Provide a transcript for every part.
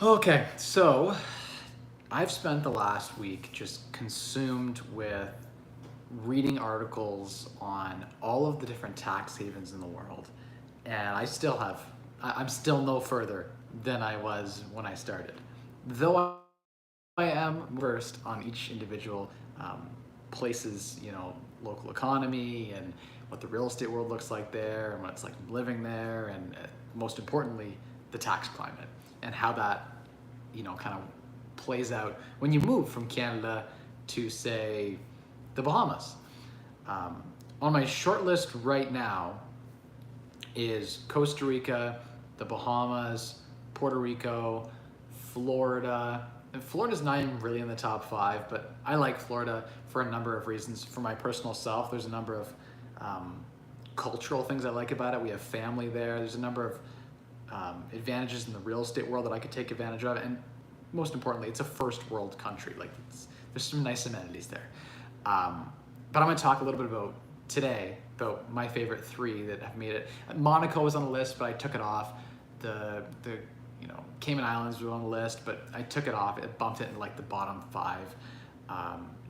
Okay, so I've spent the last week just consumed with reading articles on all of the different tax havens in the world. And I'm still no further than I was when I started. Though I am versed on each individual places, local economy and what the real estate world looks like there and what it's like living there, and most importantly, the tax climate and how that, kind of plays out when you move from Canada to, say, the Bahamas. On my short list right now is Costa Rica, the Bahamas, Puerto Rico, Florida. And Florida's not even really in the top 5, but I like Florida for a number of reasons. For my personal self, there's a number of cultural things I like about it. We have family there. There's a number of advantages in the real estate world that I could take advantage of. And most importantly, it's a first world country. There's some nice amenities there. But I'm gonna talk a little bit about my favorite 3 that have made it. Monaco was on the list, but I took it off. The Cayman Islands were on the list, but I took it off. It bumped it in the bottom 5.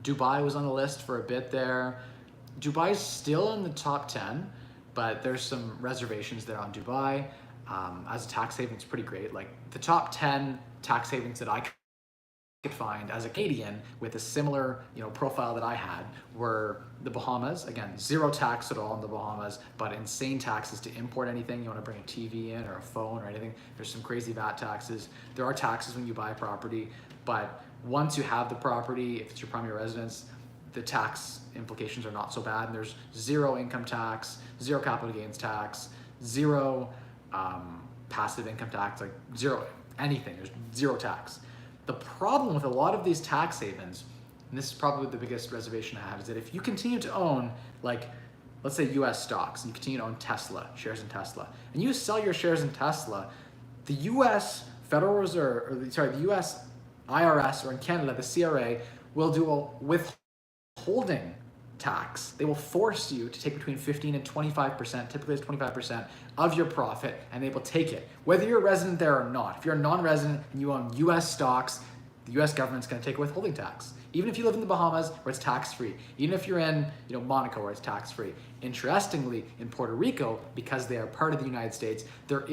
Dubai was on the list for a bit there. Dubai's still in the top 10, but there's some reservations there on Dubai. As a tax haven, it's pretty great. The top 10 tax havens that I could find as a Canadian with a similar profile that I had were the Bahamas. Again, 0 tax at all in the Bahamas, but insane taxes to import anything. You want to bring a TV in or a phone or anything, there's some crazy VAT taxes. There are taxes when you buy property, but once you have the property, if it's your primary residence, the tax implications are not so bad. And there's 0 income tax, 0 capital gains tax, 0 passive income tax, 0 anything. There's 0 tax. The problem with a lot of these tax havens, and this is probably the biggest reservation I have, is that if you continue to own, let's say US stocks, and you continue to own Tesla, shares in Tesla, and you sell your shares in Tesla, the US Federal Reserve, the US IRS, or in Canada, the CRA, will do a withholding tax. They will force you to take between 15 and 25%, typically it's 25%, of your profit, and they will take it, whether you're a resident there or not. If you're a non-resident and you own US stocks, the US government's gonna take a withholding tax. Even if you live in the Bahamas, where it's tax-free. Even if you're in Monaco, where it's tax-free. Interestingly, in Puerto Rico, because they are part of the United States, there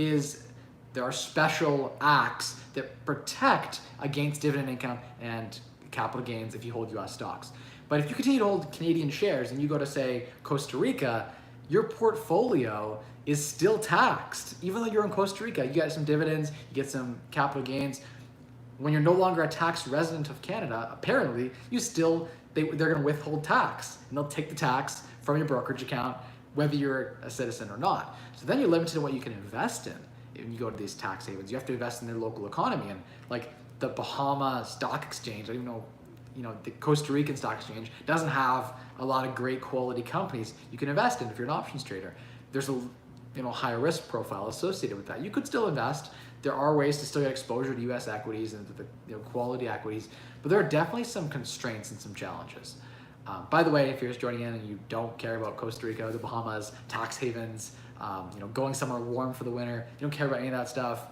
are special acts that protect against dividend income and capital gains if you hold US stocks. But if you continue to hold Canadian shares and you go to, say, Costa Rica, your portfolio is still taxed. Even though you're in Costa Rica, you get some dividends, you get some capital gains. When you're no longer a tax resident of Canada, apparently, they're gonna withhold tax, and they'll take the tax from your brokerage account, whether you're a citizen or not. So then you're limited to what you can invest in when you go to these tax havens. You have to invest in their local economy, and the Bahama Stock Exchange, I don't even know, the Costa Rican Stock Exchange doesn't have a lot of great quality companies you can invest in if you're an options trader. There's a higher risk profile associated with that. You could still invest. There are ways to still get exposure to US equities and to the quality equities, but there are definitely some constraints and some challenges. By the way, if you're just joining in and you don't care about Costa Rica, the Bahamas, tax havens, going somewhere warm for the winter, you don't care about any of that stuff,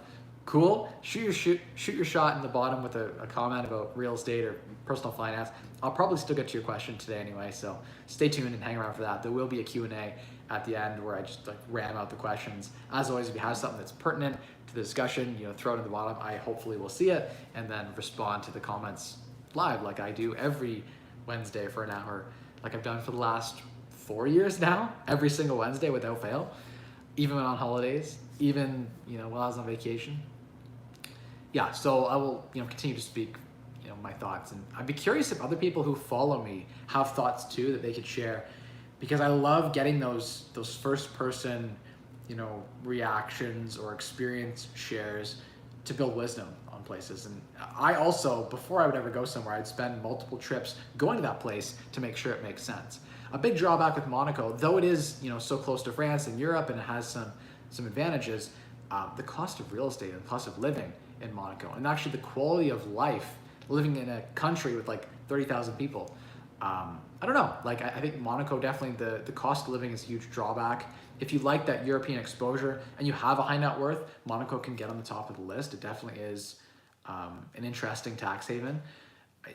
cool. Shoot your shot in the bottom with a comment about real estate or personal finance. I'll probably still get to your question today anyway, so stay tuned and hang around for that. There will be a Q&A at the end where I just ram out the questions. As always, if you have something that's pertinent to the discussion, throw it in the bottom. I hopefully will see it and then respond to the comments live like I do every Wednesday for an hour, like I've done for the last 4 years now, every single Wednesday without fail, even when on holidays, even while I was on vacation. Yeah, so I will continue to speak my thoughts, and I'd be curious if other people who follow me have thoughts too that they could share, because I love getting those first person reactions or experience shares to build wisdom on places. And I also, before I would ever go somewhere, I'd spend multiple trips going to that place to make sure it makes sense. A big drawback with Monaco, though it is so close to France and Europe and it has some advantages, the cost of real estate and the cost of living in Monaco, and actually the quality of life living in a country with 30,000 people. I don't know, I think Monaco definitely, the cost of living is a huge drawback. If you like that European exposure and you have a high net worth, Monaco can get on the top of the list. It definitely is an interesting tax haven.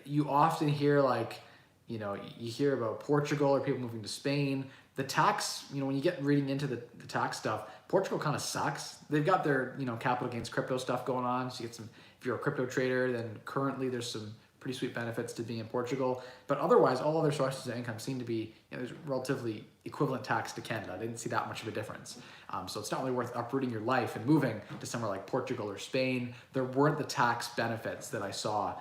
You often hear like, you hear about Portugal or people moving to Spain. The tax, when you get reading into the tax stuff, Portugal kind of sucks. They've got their, capital gains crypto stuff going on. So you get some, if you're a crypto trader, then currently there's some pretty sweet benefits to being in Portugal. But otherwise, all other sources of income seem to be, there's relatively equivalent tax to Canada. I didn't see that much of a difference. So it's not really worth uprooting your life and moving to somewhere like Portugal or Spain. There weren't the tax benefits that I saw.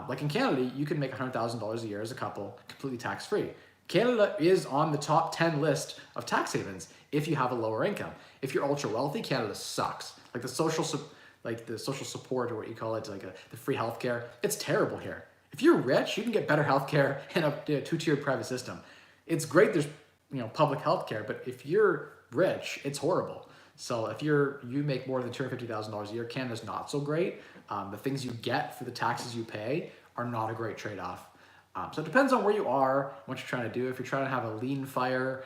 Like in Canada, you can make $100,000 a year as a couple, completely tax-free. Canada is on the top 10 list of tax havens if you have a lower income. If you're ultra wealthy, Canada sucks. Like the social support, or what you call it, like the free healthcare, it's terrible here. If you're rich, you can get better healthcare in a two-tiered private system. It's great there's public healthcare, but if you're rich, it's horrible. So if you make more than $250,000 a year, Canada's not so great. The things you get for the taxes you pay are not a great trade-off. So it depends on where you are, what you're trying to do. If you're trying to have a lean fire,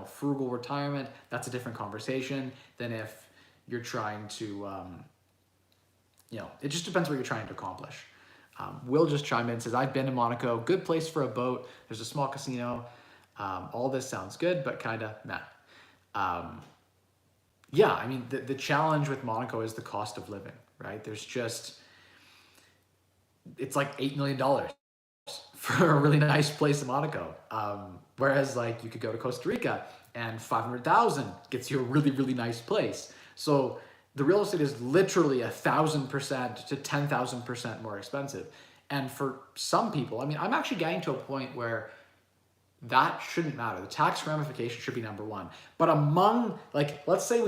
frugal retirement, that's a different conversation than if you're trying to, it just depends what you're trying to accomplish. Will just chimed in and says, I've been to Monaco, good place for a boat. There's a small casino. All this sounds good, but kind of meh. Yeah, I mean, the challenge with Monaco is the cost of living, right? It's like $8 million for a really nice place in Monaco. Whereas like you could go to Costa Rica and 500,000 gets you a really, really nice place. So the real estate is literally 1,000% to 10,000% more expensive. And for some people, I mean, I'm actually getting to a point where that shouldn't matter. The tax ramification should be number one. But among, like, let's say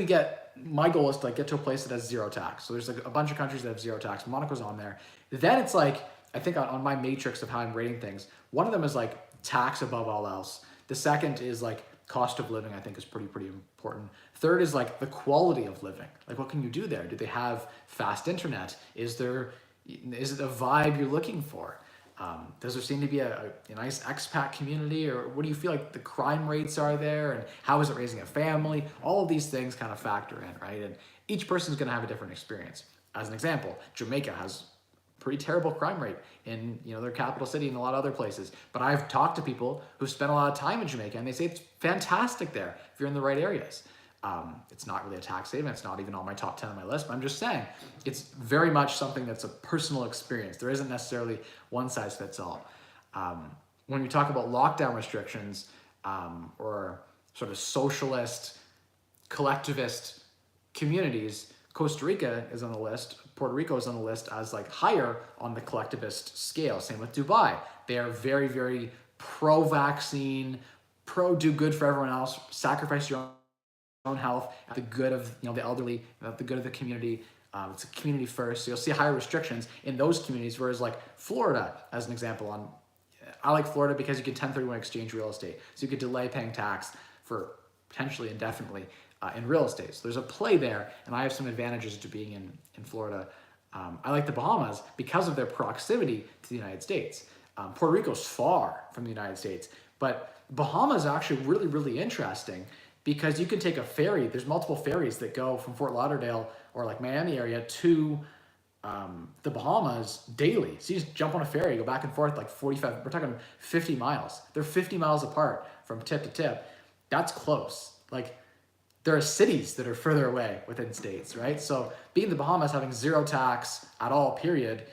my goal is to like get to a place that has zero tax. So there's like a bunch of countries that have zero tax. Monaco's on there. Then it's like, I think on my matrix of how I'm rating things, one of them is like tax above all else. The second is like cost of living, I think is pretty important. Third is like the quality of living. Like what can you do there? Do they have fast internet? Is it a vibe you're looking for? Does there seem to be a nice expat community, or what do you feel like the crime rates are there, and how is it raising a family? All of these things kind of factor in, right? And each person's going to have a different experience. As an example, Jamaica has pretty terrible crime rate in their capital city and a lot of other places. But I've talked to people who spent a lot of time in Jamaica, and they say it's fantastic there if you're in the right areas. It's not really a tax haven. It's not even on my top 10 on my list, but I'm just saying it's very much something that's a personal experience. There isn't necessarily one size fits all. When we talk about lockdown restrictions or sort of socialist, collectivist communities, Costa Rica is on the list. Puerto Rico is on the list as like higher on the collectivist scale. Same with Dubai. They are very, very pro-vaccine, pro-do good for everyone else, sacrifice your own health at the good of the elderly, at the good of the community. It's a community first. So you'll see higher restrictions in those communities, whereas like Florida, as an example, I like Florida because you can 1031 exchange real estate. So you could delay paying tax for potentially indefinitely in real estate. So there's a play there, and I have some advantages to being in Florida. I like the Bahamas because of their proximity to the United States. Puerto Rico's far from the United States, but Bahamas is actually really, really interesting because you can take a ferry. There's multiple ferries that go from Fort Lauderdale or like Miami area to the Bahamas daily. So you just jump on a ferry, go back and forth like 45, we're talking 50 miles. They're 50 miles apart from tip to tip. That's close. Like there are cities that are further away within states, right? So being in the Bahamas, having zero tax at all, period,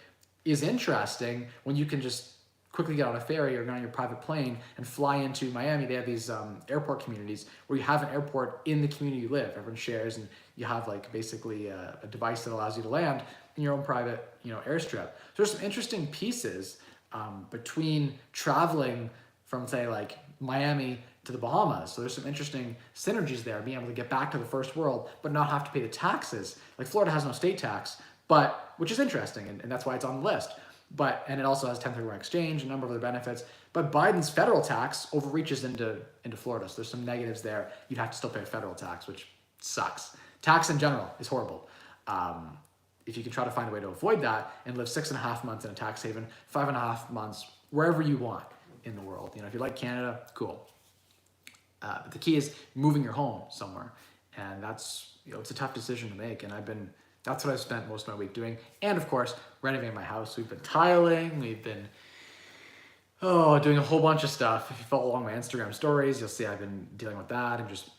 is interesting when you can just quickly get on a ferry or get on your private plane and fly into Miami. They have these airport communities where you have an airport in the community you live. Everyone shares, and you have like basically a device that allows you to land in your own private, airstrip. So there's some interesting pieces between traveling from say like Miami to the Bahamas. So there's some interesting synergies there, being able to get back to the first world, but not have to pay the taxes. Like Florida has no state tax, which is interesting, and that's why it's on the list. And it also has 1031 exchange, a number of other benefits. But Biden's federal tax overreaches into Florida. So there's some negatives there. You'd have to still pay federal tax, which sucks. Tax in general is horrible. If you can try to find a way to avoid that and live 6.5 months in a tax haven, 5.5 months, wherever you want in the world. If you like Canada, cool. But the key is moving your home somewhere. And that's, it's a tough decision to make. And I've been That's what I've spent most of my week doing. And of course, renovating my house. We've been tiling, we've been doing a whole bunch of stuff. If you follow along my Instagram stories, you'll see I've been dealing with that and just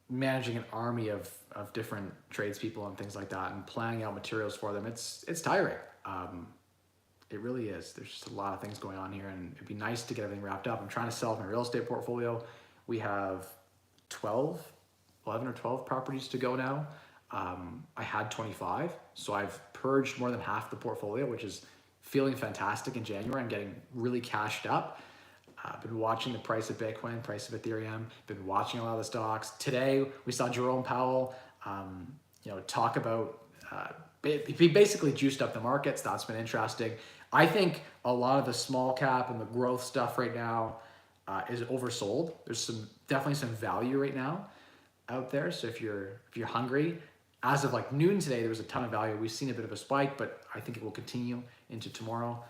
managing an army of different tradespeople and things like that and planning out materials for them. It's tiring. It really is. There's just a lot of things going on here, and it'd be nice to get everything wrapped up. I'm trying to sell my real estate portfolio. We have 11 or 12 properties to go now. I had 25, so I've purged more than half the portfolio, which is feeling fantastic in January. I'm getting really cashed up. I've been watching the price of Bitcoin, price of Ethereum, been watching a lot of the stocks. Today, we saw Jerome Powell, talk about, he basically juiced up the markets. That's been interesting. I think a lot of the small cap and the growth stuff right now is oversold. There's definitely some value right now out there. So if you're hungry, as of like noon today, there was a ton of value. We've seen a bit of a spike, but I think it will continue into tomorrow.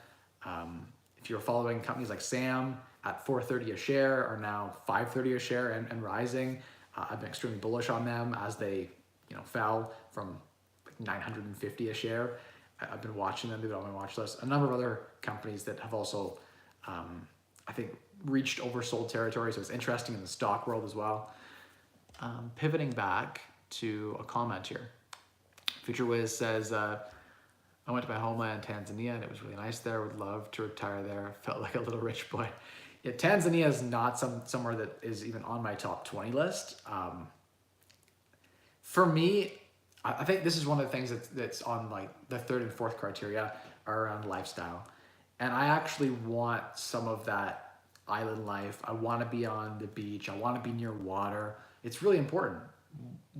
If you're following companies like SAM at $4.30 a share, are now $5.30 a share and rising. I've been extremely bullish on them as they fell from like $950 a share. I've been watching them, they've been on my watch list. A number of other companies that have also, I think, reached oversold territory. So it's interesting in the stock world as well. Pivoting back to a comment here. Future Wiz says, I went to my homeland, Tanzania, and it was really nice there. Would love to retire there. Felt like a little rich boy. Yeah, Tanzania is not somewhere that is even on my top 20 list. For me, I think this is one of the things that's on like the third and fourth criteria are around lifestyle. And I actually want some of that island life. I want to be on the beach. I want to be near water. It's really important.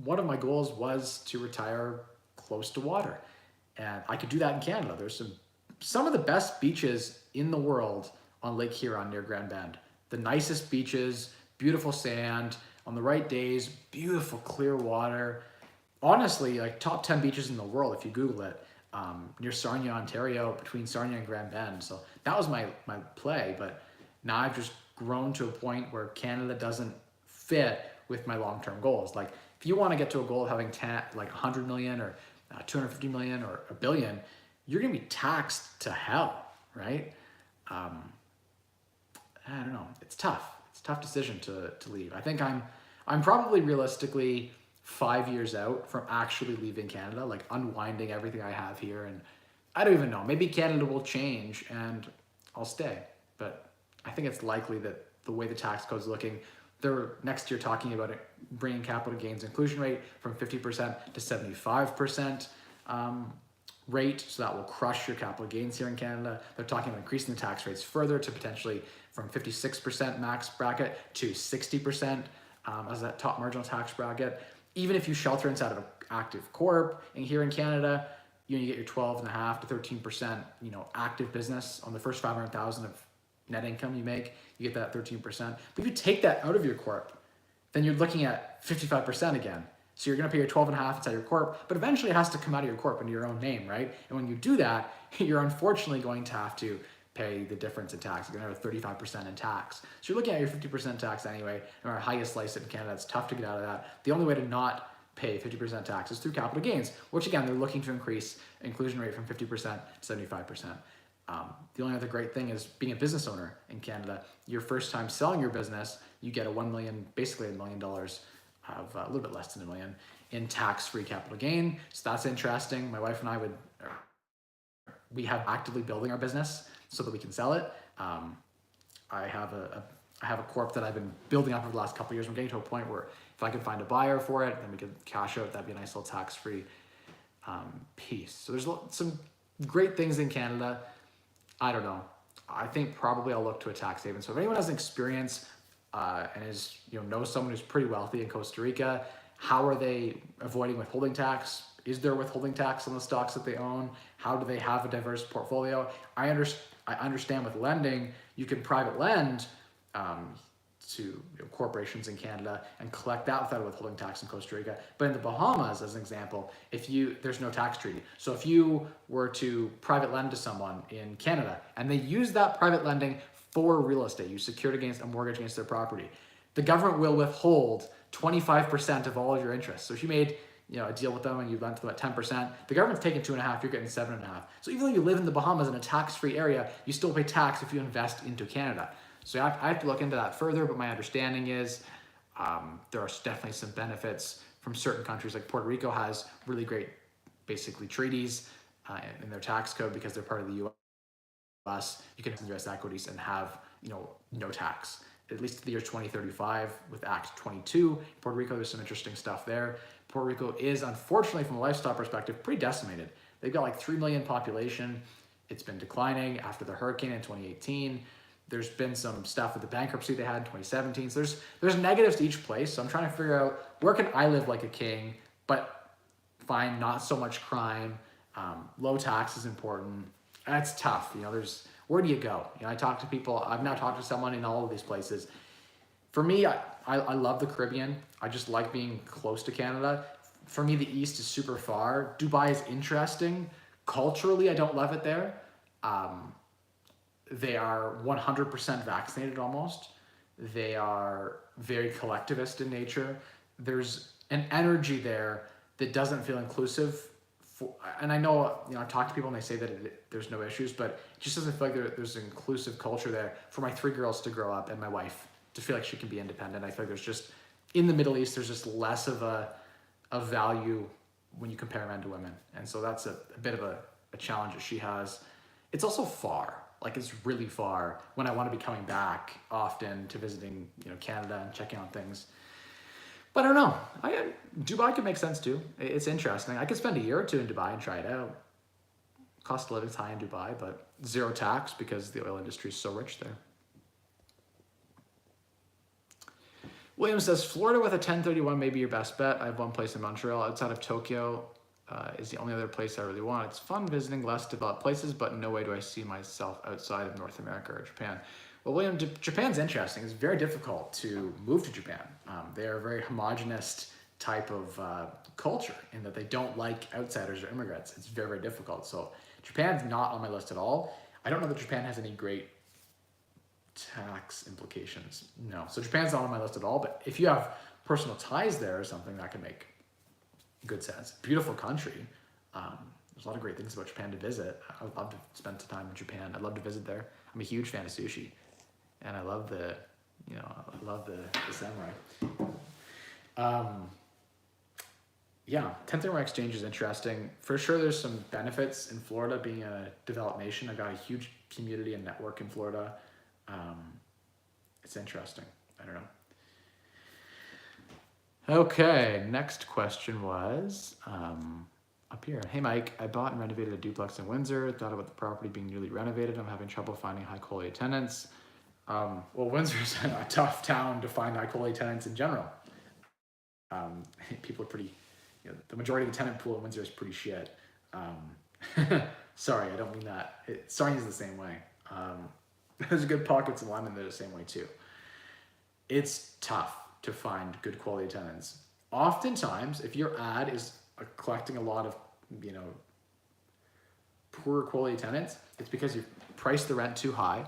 One of my goals was to retire close to water. And I could do that in Canada. There's some of the best beaches in the world on Lake Huron near Grand Bend. The nicest beaches, beautiful sand, on the right days, beautiful clear water. Honestly, like top 10 beaches in the world, if you Google it, near Sarnia, Ontario, between Sarnia and Grand Bend. So that was my play, but now I've just grown to a point where Canada doesn't fit with my long-term goals. Like if you want to get to a goal of having like 100 million or 250 million or a billion, you're going to be taxed to hell, right? I don't know. It's tough. It's a tough decision to leave. I think I'm probably realistically 5 years out from actually leaving Canada, like unwinding everything I have here. And I don't even know, maybe Canada will change and I'll stay. But I think it's likely that the way the tax code is looking, they're next year talking about it, bringing capital gains inclusion rate from 50% to 75% rate. So that will crush your capital gains here in Canada. They're talking about increasing the tax rates further to potentially from 56% max bracket to 60% as that top marginal tax bracket. Even if you shelter inside of an active corp, and here in Canada, you get your 12.5 to 13%, active business on the first 500,000 of net income you make, you get that 13%. But if you take that out of your corp, then you're looking at 55% again. So you're going to pay your 12.5 inside your corp, but eventually it has to come out of your corp into your own name, right? And when you do that, you're unfortunately going to have to pay the difference in tax. You're going to have 35% in tax. So you're looking at your 50% tax anyway, and our highest slice in Canada. It's tough to get out of that. The only way to not pay 50% tax is through capital gains, which again, they're looking to increase inclusion rate from 50% to 75%. The only other great thing is being a business owner in Canada. Your first time selling your business, you get basically $1 million of a little bit less than $1 million in tax-free capital gain. So that's interesting. My wife and I we have actively building our business so that we can sell it. I have a corp that I've been building up over the last couple of years. I'm getting to a point where if I can find a buyer for it, then we can cash out. That'd be a nice little tax-free piece. So there's some great things in Canada. I don't know. I think probably I'll look to a tax haven. So if anyone has an experience and is knows someone who's pretty wealthy in Costa Rica, how are they avoiding withholding tax? Is there withholding tax on the stocks that they own? How do they have a diverse portfolio? I understand with lending, you can private lend to corporations in Canada and collect that without a withholding tax in Costa Rica. But in the Bahamas, as an example, there's no tax treaty. So if you were to private lend to someone in Canada and they use that private lending for real estate, you secured against a mortgage against their property, the government will withhold 25% of all of your interest. So if you made a deal with them and you lend to them at 10%, the government's taking 2.5%, you're getting 7.5%. So even though you live in the Bahamas in a tax-free area, you still pay tax if you invest into Canada. So I have to look into that further, but my understanding is there are definitely some benefits from certain countries. Like Puerto Rico has really great, basically, treaties in their tax code because they're part of the U.S. You can invest equities and have no tax, at least to the year 2035 with Act 22. Puerto Rico, there's some interesting stuff there. Puerto Rico is, unfortunately, from a lifestyle perspective, pretty decimated. They've got like 3 million population. It's been declining after the hurricane in 2018. There's been some stuff with the bankruptcy they had in 2017. So there's negatives to each place. So I'm trying to figure out where can I live like a king, but find not so much crime. Low tax is important. That's tough. Where do you go? I talk to people. I've now talked to someone in all of these places. For me, I love the Caribbean. I just like being close to Canada. For me, the East is super far. Dubai is interesting. Culturally, I don't love it there. They are 100% vaccinated almost. They are very collectivist in nature. There's an energy there that doesn't feel inclusive. And I know, I've talked to people and they say that there's no issues, but it just doesn't feel like there's an inclusive culture there for my 3 girls to grow up and my wife to feel like she can be independent. I feel like there's just, in the Middle East, there's just less of a value when you compare men to women. And so that's a bit of a challenge that she has. It's also far. Like, it's really far when I want to be coming back often to visiting, Canada and checking on things. But I don't know. Dubai could make sense too. It's interesting. I could spend a year or 2 in Dubai and try it out. Cost of living is high in Dubai, but 0 tax because the oil industry is so rich there. William says, Florida with a 1031 may be your best bet. I have one place in Montreal. Outside of Tokyo is the only other place I really want. It's fun visiting less developed places, but in no way do I see myself outside of North America or Japan. Well, William, Japan's interesting. It's very difficult to move to Japan. They are a very homogenous type of culture in that they don't like outsiders or immigrants. It's very, very difficult. So Japan's not on my list at all. I don't know that Japan has any great tax implications. No. So Japan's not on my list at all. But if you have personal ties there or something, that can make good sense. Beautiful country. There's a lot of great things about Japan to visit. I would love to spend some time in Japan. I'd love to visit there. I'm a huge fan of sushi. And I love the samurai. Yeah, 1031 exchange is interesting. For sure, there's some benefits in Florida being a developed nation. I got a huge community and network in Florida. It's interesting. I don't know. Okay, next question was up here. Hey Mike, I bought and renovated a duplex in Windsor. Thought about the property being newly renovated. I'm having trouble finding high quality tenants. Well, Windsor's a tough town to find high quality tenants in general. People are pretty, the majority of the tenant pool in Windsor is pretty shit. Sorry, I don't mean that. Sarnia's the same way. There's good pockets in London that are the same way too. It's tough to find good quality tenants. Oftentimes, if your ad is collecting a lot of, poor quality tenants, it's because you've priced the rent too high,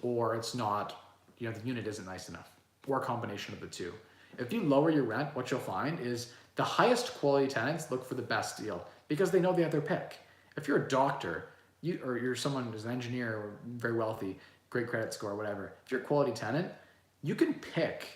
or it's not, the unit isn't nice enough, or a combination of the two. If you lower your rent, what you'll find is the highest quality tenants look for the best deal because they know they have their pick. If you're a doctor, or you're someone who's an engineer or very wealthy, great credit score, whatever, if you're a quality tenant, you can pick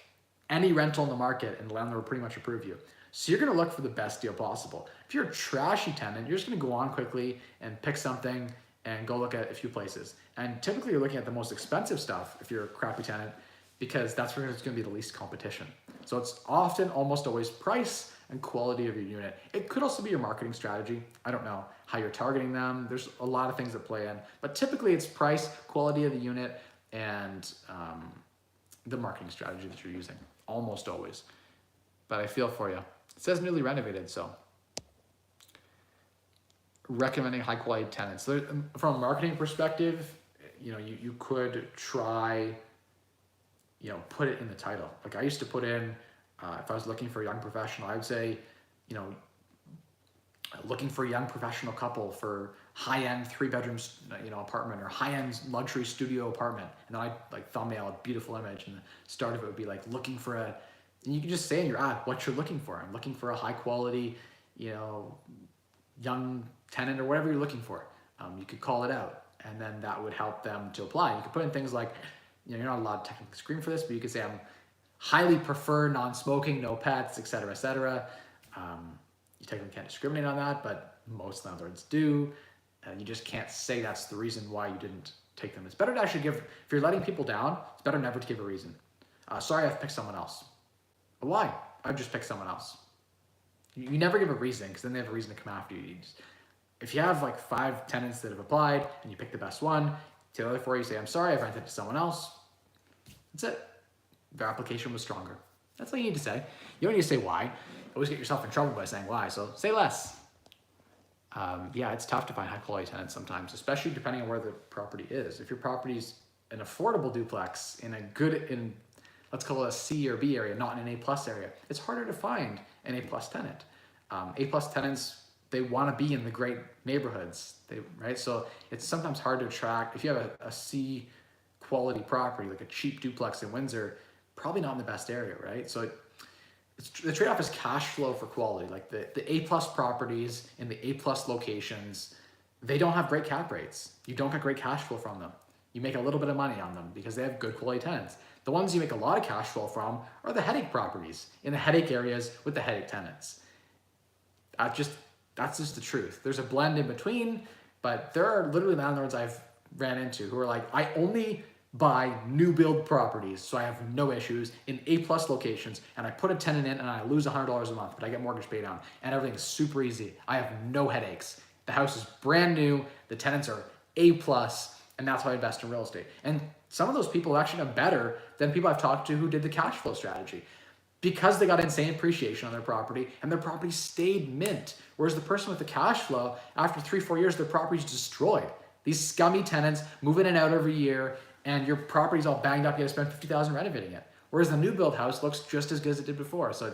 any rental in the market and the landlord will pretty much approve you. So you're gonna look for the best deal possible. If you're a trashy tenant, you're just gonna go on quickly and pick something and go look at a few places. And typically you're looking at the most expensive stuff if you're a crappy tenant, because that's where it's gonna be the least competition. So it's often almost always price and quality of your unit. It could also be your marketing strategy. I don't know how you're targeting them. There's a lot of things that play in, but typically it's price, quality of the unit, and the marketing strategy that you're using, almost always. But I feel for you. It says newly renovated, so recommending high quality tenants. So from a marketing perspective, you could try, put it in the title. Like I used to put in, if I was looking for a young professional, I would say, looking for a young professional couple for high-end 3-bedroom, apartment, or high-end luxury studio apartment. And then I'd thumbnail a beautiful image, and the start of it would be looking for a And you can just say in your ad what you're looking for. I'm looking for a high quality, young tenant or whatever you're looking for. You could call it out, and then that would help them to apply. You could put in things like, you're not allowed to technically screen for this, but you could say I'm highly prefer non-smoking, no pets, etc., etc. You technically can't discriminate on that, but most landlords do. You just can't say that's the reason why you didn't take them. It's better to actually give, if you're letting people down, it's better never to give a reason. Sorry, I've picked someone else. Why? I've just picked someone else. You never give a reason, because then they have a reason to come after you. If you have like 5 tenants that have applied and you pick the best one, to the other 4 you say, I'm sorry, I've rented to someone else. That's it. Their application was stronger. That's all you need to say. You don't need to say why. You always get yourself in trouble by saying why, so say less. Yeah, it's tough to find high quality tenants sometimes, especially depending on where the property is. If your property's an affordable duplex in a good, let's call it a C or B area, not in an A+ area, it's harder to find an A+ tenant. A+ tenants, they want to be in the great neighborhoods, right? So it's sometimes hard to attract. If you have a C quality property, like a cheap duplex in Windsor, probably not in the best area, right? So the trade-off is cash flow for quality. Like the A+ properties in the A+ locations, they don't have great cap rates. You don't get great cash flow from them. You make a little bit of money on them because they have good quality tenants. The ones you make a lot of cash flow from are the headache properties in the headache areas with the headache tenants. That's just the truth. There's a blend in between, but there are literally landlords I've ran into who are like, I only buy new build properties, so I have no issues in A+ locations, and I put a tenant in and I lose $100 a month, but I get mortgage pay down and everything's super easy. I have no headaches. The house is brand new, the tenants are A+, and that's why I invest in real estate. And some of those people have actually done better than people I've talked to who did the cash flow strategy, because they got insane appreciation on their property and their property stayed mint. Whereas the person with the cash flow, after 3-4 years, their property's destroyed. These scummy tenants move in and out every year, and your property's all banged up. You gotta spend $50,000 renovating it. Whereas the new build house looks just as good as it did before. So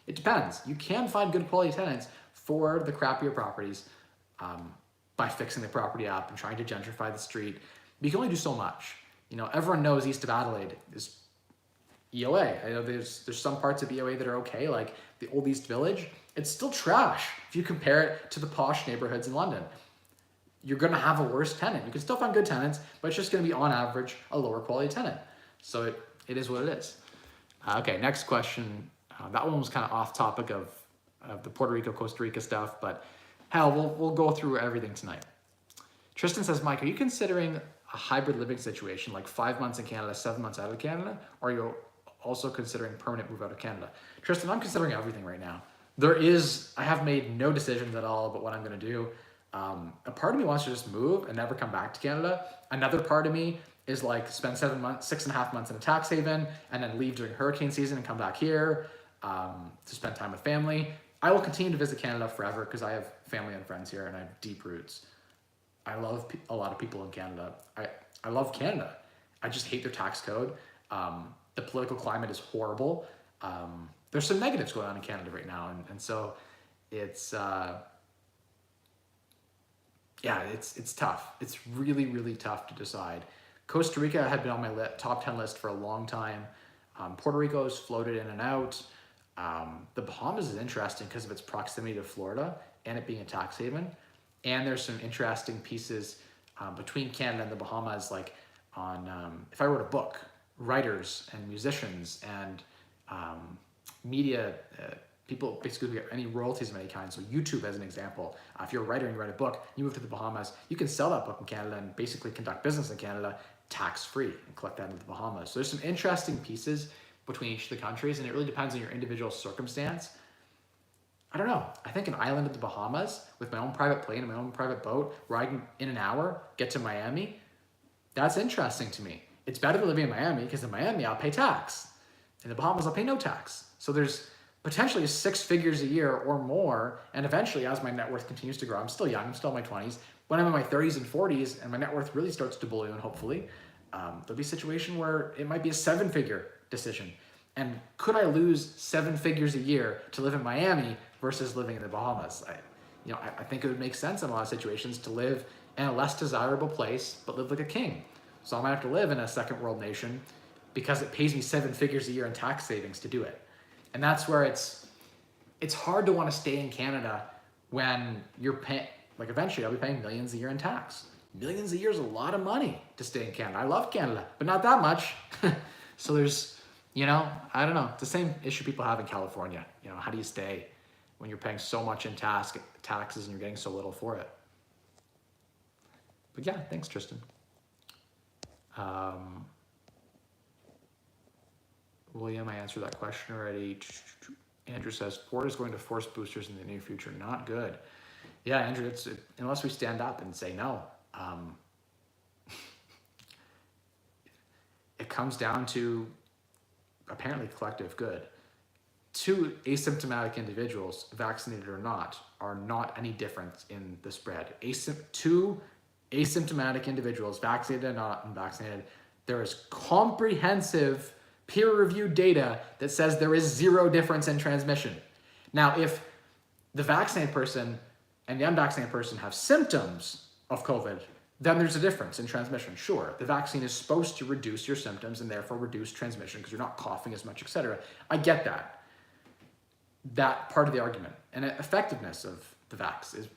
it depends. You can find good quality tenants for the crappier properties by fixing the property up and trying to gentrify the street. But you can only do so much. Everyone knows east of Adelaide is EOA. I know there's some parts of EOA that are okay, like the Old East Village. It's still trash if you compare it to the posh neighborhoods in London. You're gonna have a worse tenant. You can still find good tenants, but it's just gonna be on average a lower quality tenant. So it is what it is. Okay, next question. That one was kind of off topic of the Puerto Rico, Costa Rica stuff, but hell, we'll go through everything tonight. Tristan says, Mike, are you considering a hybrid living situation, like 5 months in Canada, 7 months out of Canada, or are you also considering permanent move out of Canada? Tristan, I'm considering everything right now. I have made no decisions at all about what I'm gonna do. A part of me wants to just move and never come back to Canada. Another part of me is like spend 6.5 months in a tax haven and then leave during hurricane season and come back here to spend time with family. I will continue to visit Canada forever because I have family and friends here and I have deep roots. I love a lot of people in Canada. I love Canada. I just hate their tax code. The political climate is horrible. There's some negatives going on in Canada right now. And so it's tough. It's really, really tough to decide. Costa Rica had been on my top 10 list for a long time. Puerto Rico's floated in and out. The Bahamas is interesting because of its proximity to Florida and it being a tax haven. And there's some interesting pieces between Canada and the Bahamas, like on, if I wrote a book, writers and musicians and media people basically who get any royalties of any kind. So YouTube as an example, if you're a writer and you write a book, you move to the Bahamas, you can sell that book in Canada and basically conduct business in Canada tax-free and collect that into the Bahamas. So there's some interesting pieces between each of the countries, and it really depends on your individual circumstance. I don't know. I think an island of the Bahamas with my own private plane and my own private boat where I can, in an hour, get to Miami, that's interesting to me. It's better than living in Miami because in Miami, I'll pay tax. In the Bahamas, I'll pay no tax. So there's potentially 6 figures a year or more, and eventually as my net worth continues to grow, I'm still young, I'm still in my 20s, when I'm in my 30s and 40s and my net worth really starts to balloon, hopefully, there'll be a situation where it might be a 7-figure decision. And could I lose 7 figures a year to live in Miami versus living in the Bahamas? I think it would make sense in a lot of situations to live in a less desirable place, but live like a king. So I might have to live in a second world nation because it pays me 7 figures a year in tax savings to do it. And that's where it's hard to want to stay in Canada when you're paying, like eventually I'll be paying millions a year in tax. Millions a year is a lot of money to stay in Canada. I love Canada, but not that much. So there's, you know, I don't know. It's the same issue people have in California. You know, how do you stay when you're paying so much in taxes and you're getting so little for it? But yeah, thanks, Tristan. William, I answered that question already. Andrew says, Ford is going to force boosters in the near future. Not good. Yeah, Andrew, unless we stand up and say no. It comes down to apparently collective good. Two asymptomatic individuals, vaccinated or not, are not any different in the spread. Two asymptomatic individuals, vaccinated and not unvaccinated, there is comprehensive peer-reviewed data that says there is zero difference in transmission. Now, if the vaccinated person and the unvaccinated person have symptoms of COVID, then there's a difference in transmission. Sure, the vaccine is supposed to reduce your symptoms and therefore reduce transmission because you're not coughing as much, etc. I get that part of the argument. And effectiveness of the vax is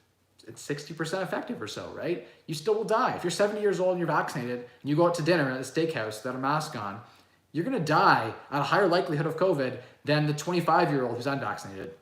it's 60% effective or so, right? You still will die. If you're 70 years old and you're vaccinated and you go out to dinner at a steakhouse without a mask on, you're gonna die at a higher likelihood of COVID than the 25-year-old who's unvaccinated.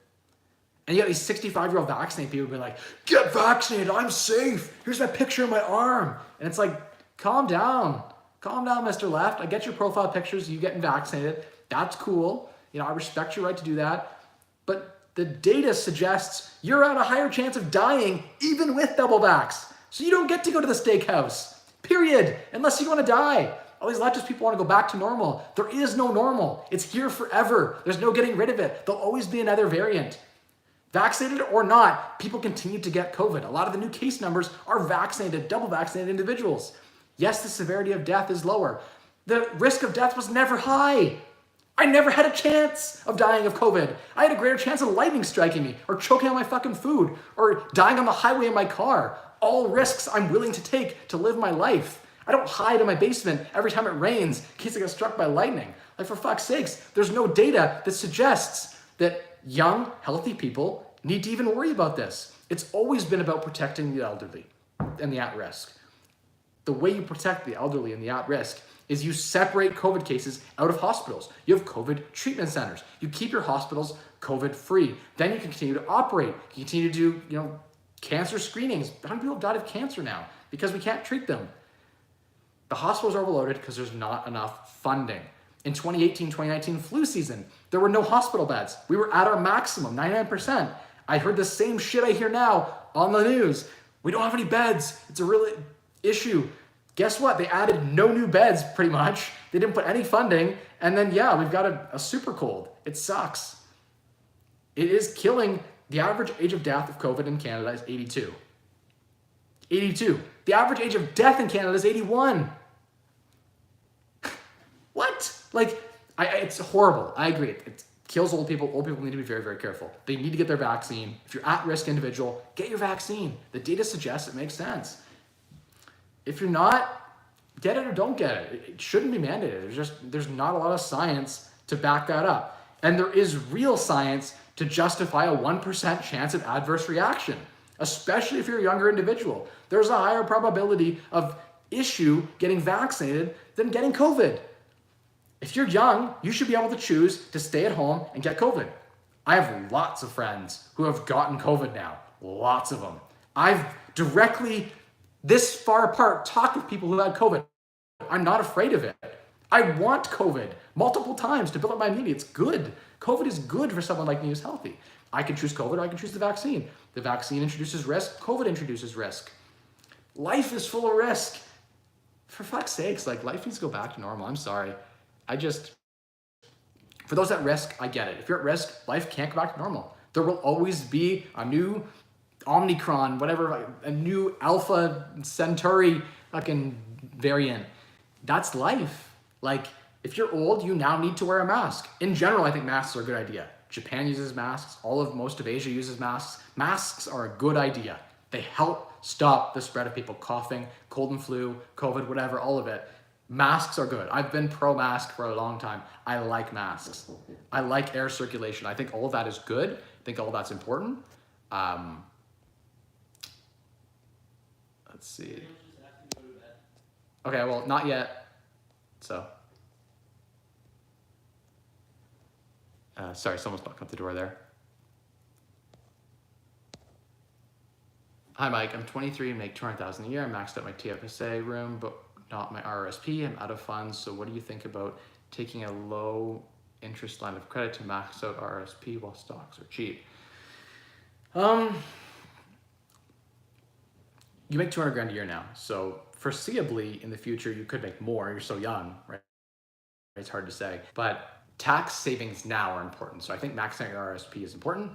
And you got these 65-year-old vaccinated people being like, get vaccinated, I'm safe. Here's my picture of my arm. And it's like, calm down. Calm down, Mr. Left. I get your profile pictures of you getting vaccinated. That's cool. You know, I respect your right to do that. But the data suggests you're at a higher chance of dying even with double vax. So you don't get to go to the steakhouse, period, unless you want to die. All these leftist people want to go back to normal. There is no normal. It's here forever. There's no getting rid of it. There'll always be another variant. Vaccinated or not, people continue to get COVID. A lot of the new case numbers are vaccinated, double vaccinated individuals. Yes, the severity of death is lower. The risk of death was never high. I never had a chance of dying of COVID. I had a greater chance of lightning striking me or choking on my fucking food or dying on the highway in my car. All risks I'm willing to take to live my life. I don't hide in my basement every time it rains in case I get struck by lightning. Like, for fuck's sakes, there's no data that suggests that young, healthy people need to even worry about this. It's always been about protecting the elderly and the at-risk. The way you protect the elderly and the at-risk is you separate COVID cases out of hospitals. You have COVID treatment centers. You keep your hospitals COVID-free. Then you can continue to operate. You continue to do, cancer screenings. How many people have died of cancer now? Because we can't treat them. The hospitals are overloaded because there's not enough funding. In 2018, 2019 flu season, there were no hospital beds. We were at our maximum, 99%. I heard the same shit I hear now on the news. We don't have any beds. It's a real issue. Guess what? They added no new beds, pretty much. They didn't put any funding. And then, yeah, we've got a super cold. It sucks. It is killing. The average age of death of COVID in Canada is 82. 82. The average age of death in Canada is 81. What? Like, it's horrible. I agree. It kills old people. Old people need to be very, very careful. They need to get their vaccine. If you're at-risk individual, get your vaccine. The data suggests it makes sense. If you're not, get it or don't get it. It shouldn't be mandated. There's not a lot of science to back that up. And there is real science to justify a 1% chance of adverse reaction, especially if you're a younger individual. There's a higher probability of issue getting vaccinated than getting COVID. If you're young, you should be able to choose to stay at home and get COVID. I have lots of friends who have gotten COVID now. Lots of them. I've directly, this far apart, talked with people who had COVID. I'm not afraid of it. I want COVID multiple times to build up my immunity. It's good. COVID is good for someone like me who's healthy. I can choose COVID or I can choose the vaccine. The vaccine introduces risk. COVID introduces risk. Life is full of risk. For fuck's sakes, life needs to go back to normal. I'm sorry. For those at risk, I get it. If you're at risk, life can't go back to normal. There will always be a new Omicron, whatever, a new Alpha Centauri fucking variant. That's life. If you're old, you now need to wear a mask. In general, I think masks are a good idea. Japan uses masks. Most of Asia uses masks. Masks are a good idea. They help stop the spread of people coughing, cold and flu, COVID, whatever, all of it. Masks are good. I've been pro-mask for a long time. I like masks. I like air circulation. I think all of that is good. I think all of that's important. Let's see. Okay, well, not yet. So, sorry, someone's knocking at the door there. Hi, Mike. I'm 23 and make $200,000 a year. I maxed out my Tfsa room, but not my Rrsp. I'm out of funds. So what do you think about taking a low interest line of credit to max out Rrsp while stocks are cheap? You make 200 grand a year now. So foreseeably in the future, you could make more. You're so young, right? It's hard to say, but tax savings now are important. So I think maxing out your Rrsp is important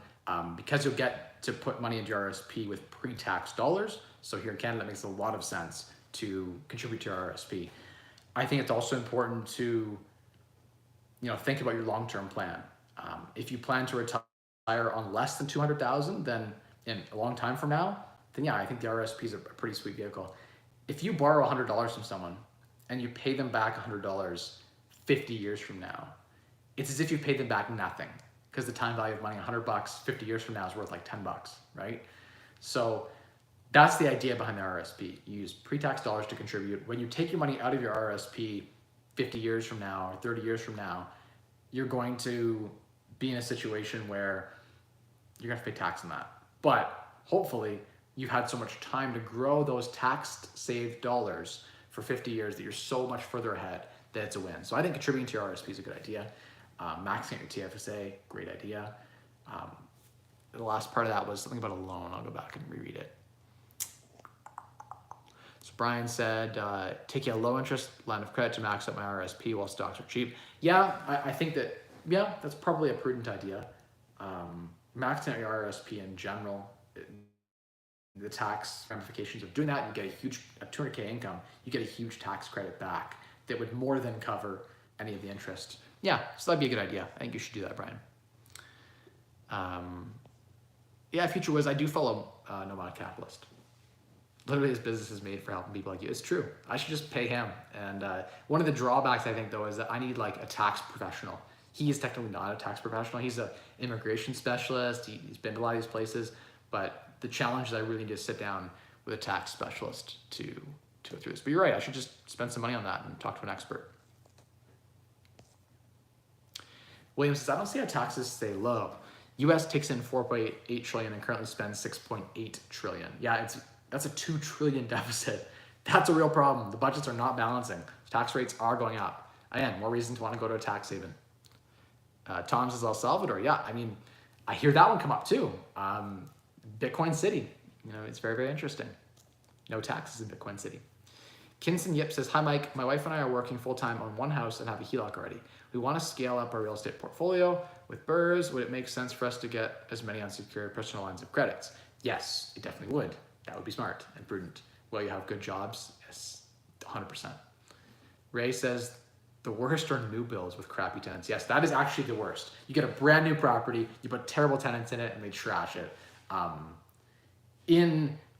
because you'll get to put money into your Rrsp with pre-tax dollars. So here in Canada, it makes a lot of sense to contribute to your Rrsp. I think it's also important to, think about your long-term plan. If you plan to retire on less than 200,000, then in a long time from now, then yeah, I think the Rrsp is a pretty sweet vehicle. If you borrow $100 from someone and you pay them back $100 50 years from now, it's as if you paid them back nothing, because the time value of money, $100 50 years from now is worth like $10, right? So that's the idea behind the Rrsp. You use pre-tax dollars to contribute. When you take your money out of your Rrsp 50 years from now or 30 years from now, you're going to be in a situation where you're gonna have to pay tax on that. But hopefully you've had so much time to grow those taxed saved dollars for 50 years that you're so much further ahead that it's a win. So I think contributing to your Rrsp is a good idea. Maxing your Tfsa, great idea. The last part of that was something about a loan. I'll go back and reread it. So Brian said, taking a low interest line of credit to max out my Rrsp while stocks are cheap. Yeah, I think that, yeah, that's probably a prudent idea. Maxing out your Rrsp in general, the tax ramifications of doing that, you get a 200K income, you get a huge tax credit back that would more than cover any of the interest. Yeah, so that'd be a good idea. I think you should do that, Brian. Yeah, Future Wiz, I do follow Nomad Capitalist. Literally his business is made for helping people like you. It's true. I should just pay him. And one of the drawbacks I think though is that I need like a tax professional. He is technically not a tax professional. He's an immigration specialist. He's been to a lot of these places, but the challenge is I really need to sit down with a tax specialist to go through this. But you're right, I should just spend some money on that and talk to an expert. William says, I don't see how taxes stay low. US takes in 4.8 trillion and currently spends 6.8 trillion. Yeah, that's a 2 trillion deficit. That's a real problem. The budgets are not balancing. Tax rates are going up. Again, more reason to want to go to a tax haven. Tom says El Salvador. Yeah, I mean, I hear that one come up too. Bitcoin City, it's very, very interesting. No taxes in Bitcoin City. Kinson Yip says, hi Mike, my wife and I are working full-time on one house and have a HELOC already. We want to scale up our real estate portfolio with BRRRRs. Would it make sense for us to get as many unsecured personal lines of credits? Yes, it definitely would. That would be smart and prudent. Will you have good jobs? Yes, 100%. Ray says, the worst are new builds with crappy tenants. Yes, that is actually the worst. You get a brand new property, you put terrible tenants in it and they trash it.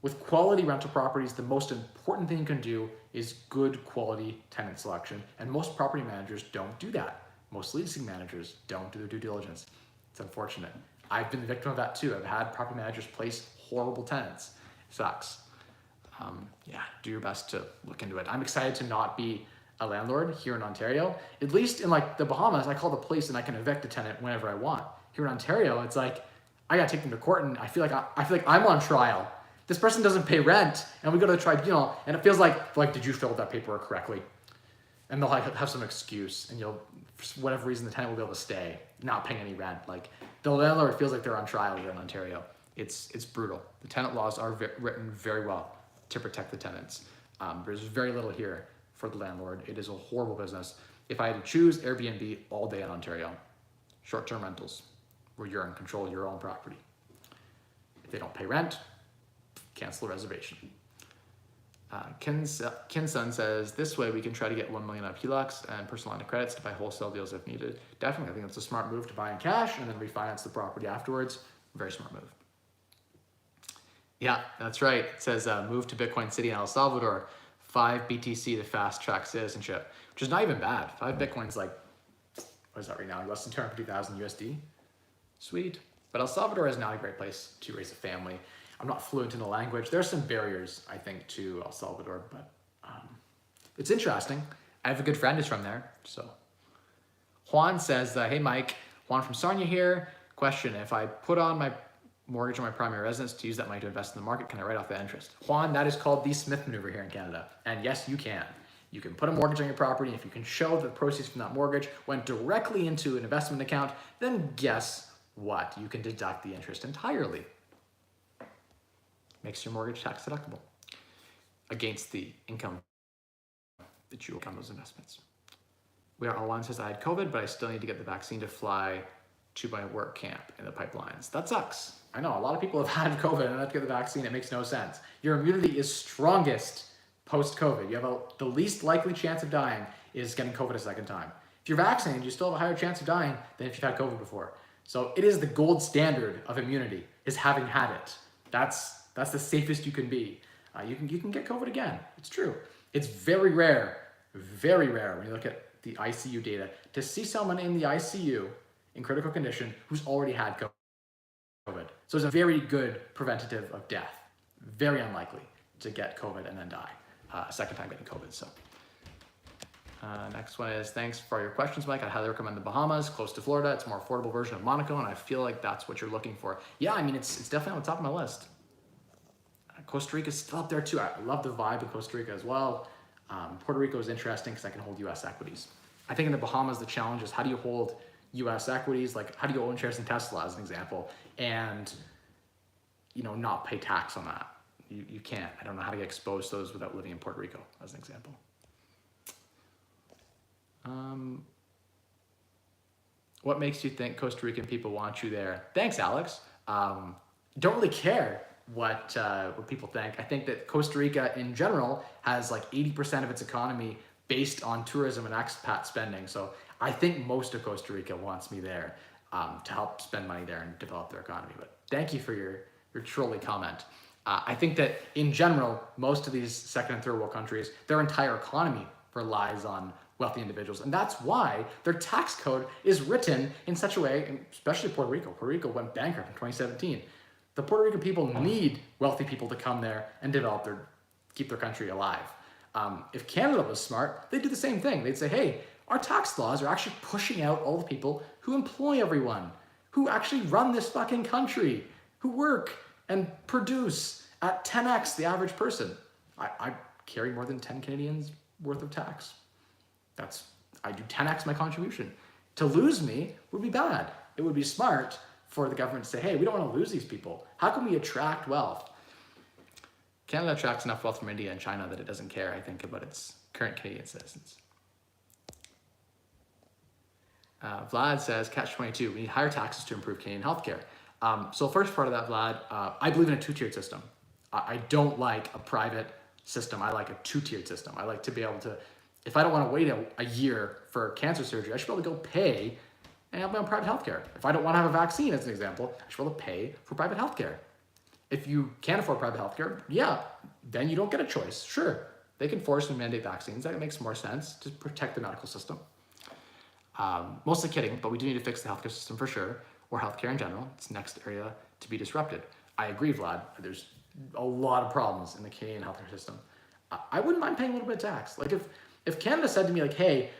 With quality rental properties, the most important thing you can do is good quality tenant selection. And most property managers don't do that. Most leasing managers don't do their due diligence. It's unfortunate. I've been the victim of that too. I've had property managers place horrible tenants. It sucks. Yeah, do your best to look into it. I'm excited to not be a landlord here in Ontario. At least in like the Bahamas, I call the police and I can evict a tenant whenever I want. Here in Ontario, it's like, I gotta take them to court and I feel like I'm on trial. This person doesn't pay rent and we go to the tribunal and it feels like did you fill that paperwork correctly? And they'll have some excuse and for whatever reason, the tenant will be able to stay, not paying any rent. Like the landlord feels like they're on trial here in Ontario. It's brutal. The tenant laws are written very well to protect the tenants. There's very little here for the landlord. It is a horrible business. If I had to choose, Airbnb all day in Ontario. Short-term rentals, where you're in control of your own property. If they don't pay rent, cancel the reservation. Kinson says, this way we can try to get 1 million of HELOCs and personal line of credits to buy wholesale deals if needed. Definitely, I think it's a smart move to buy in cash and then refinance the property afterwards. Very smart move. Yeah, that's right. It says move to Bitcoin City in El Salvador. 5 BTC to fast track citizenship, which is not even bad. 5 Bitcoin's like, what is that right now? Less than 250,000 USD. Sweet. But El Salvador is not a great place to raise a family. I'm not fluent in the language. There are some barriers, I think, to El Salvador, but it's interesting. I have a good friend who's from there, so. Juan says, hey Mike, Juan from Sarnia here. Question, if I put on my mortgage on my primary residence to use that money to invest in the market, can I write off that interest? Juan, that is called the Smith maneuver here in Canada. And yes, you can. You can put a mortgage on your property. If you can show that the proceeds from that mortgage went directly into an investment account, then guess what? You can deduct the interest entirely. Makes your mortgage tax deductible against the income that you work on those investments. Juan says, I had COVID, but I still need to get the vaccine to fly to my work camp in the pipelines. That sucks. I know a lot of people have had COVID and have to get the vaccine. It makes no sense. Your immunity is strongest post-COVID. You have the least likely chance of dying is getting COVID a second time. If you're vaccinated, you still have a higher chance of dying than if you've had COVID before. So it is the gold standard of immunity, is having had it. That's the safest you can be. You can get COVID again. It's true. It's very rare when you look at the ICU data to see someone in the ICU in critical condition who's already had COVID. So it's a very good preventative of death. Very unlikely to get COVID and then die a second time getting COVID. So next one is, thanks for your questions, Mike. I highly recommend the Bahamas, close to Florida. It's a more affordable version of Monaco, and I feel like that's what you're looking for. Yeah, I mean, it's definitely on the top of my list. Costa Rica is still up there too. I love the vibe of Costa Rica as well. Puerto Rico is interesting because I can hold US equities. I think in the Bahamas, the challenge is how do you hold US equities? Like how do you own shares in Tfsa as an example and not pay tax on that? You can't. I don't know how to get exposed to those without living in Puerto Rico as an example. What makes you think Costa Rican people want you there? Thanks, Alex. Don't really care what people think. I think that Costa Rica in general has like 80% of its economy based on tourism and expat spending. So I think most of Costa Rica wants me there to help spend money there and develop their economy. But thank you for your trolley comment. I think that in general, most of these second and third world countries, their entire economy relies on wealthy individuals. And that's why their tax code is written in such a way, especially Puerto Rico. Puerto Rico went bankrupt in 2017. The Puerto Rican people need wealthy people to come there and keep their country alive. If Canada was smart, they'd do the same thing. They'd say, hey, our tax laws are actually pushing out all the people who employ everyone, who actually run this fucking country, who work and produce at 10x the average person. I carry more than 10 Canadians worth of tax. I do 10x my contribution. To lose me would be bad. It would be smart for the government to say, hey, we don't want to lose these people. How can we attract wealth? Canada attracts enough wealth from India and China that it doesn't care, I think, about its current Canadian citizens. Vlad says, catch-22, we need higher taxes to improve Canadian healthcare. So first part of that, Vlad, I believe in a two-tiered system. I don't like a private system. I like a two-tiered system. I like to be able to, if I don't want to wait a year for cancer surgery, I should be able to go pay and have my own private healthcare. If I don't want to have a vaccine, as an example, I should be able to pay for private healthcare. If you can't afford private healthcare, yeah, then you don't get a choice. Sure, they can force and mandate vaccines. That makes more sense to protect the medical system. Mostly kidding, but we do need to fix the healthcare system for sure, or healthcare in general. It's the next area to be disrupted. I agree, Vlad. There's a lot of problems in the Canadian healthcare system. I wouldn't mind paying a little bit of tax. Like if Canada said to me like, hey,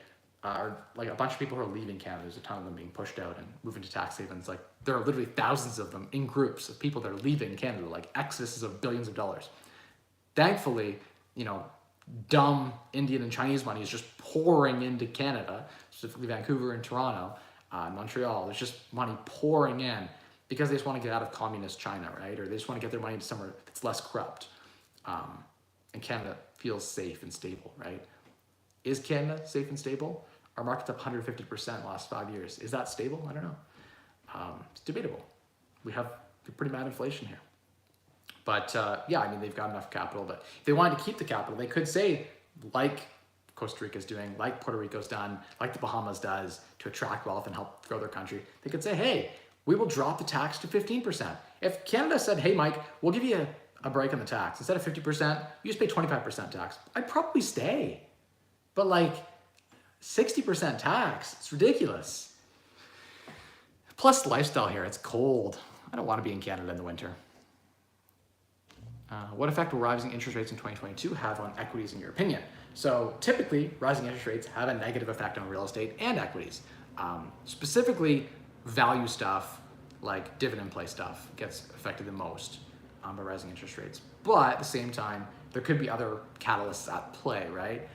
or like a bunch of people who are leaving Canada, there's a ton of them being pushed out and moving to tax havens. Like there are literally thousands of them in groups of people that are leaving Canada, like exoduses of billions of dollars. Thankfully, dumb Indian and Chinese money is just pouring into Canada, specifically Vancouver and Toronto, Montreal. There's just money pouring in because they just want to get out of communist China, right? Or they just want to get their money to somewhere that's less corrupt. And Canada feels safe and stable, right? Is Canada safe and stable? Our market's up 150% in the last 5 years. Is that stable? I don't know. It's debatable. We have pretty bad inflation here. But yeah, I mean, they've got enough capital. But if they wanted to keep the capital, they could say, like Costa Rica's doing, like Puerto Rico's done, like the Bahamas does, to attract wealth and help grow their country. They could say, hey, we will drop the tax to 15%. If Canada said, hey, Mike, we'll give you a break on the tax. Instead of 50%, you just pay 25% tax. I'd probably stay. But like 60% tax, it's ridiculous. Plus the lifestyle here, it's cold. I don't want to be in Canada in the winter. What effect will rising interest rates in 2022 have on equities in your opinion? So typically, rising interest rates have a negative effect on real estate and equities. Specifically, value stuff like dividend play stuff gets affected the most by rising interest rates. But at the same time, there could be other catalysts at play, right?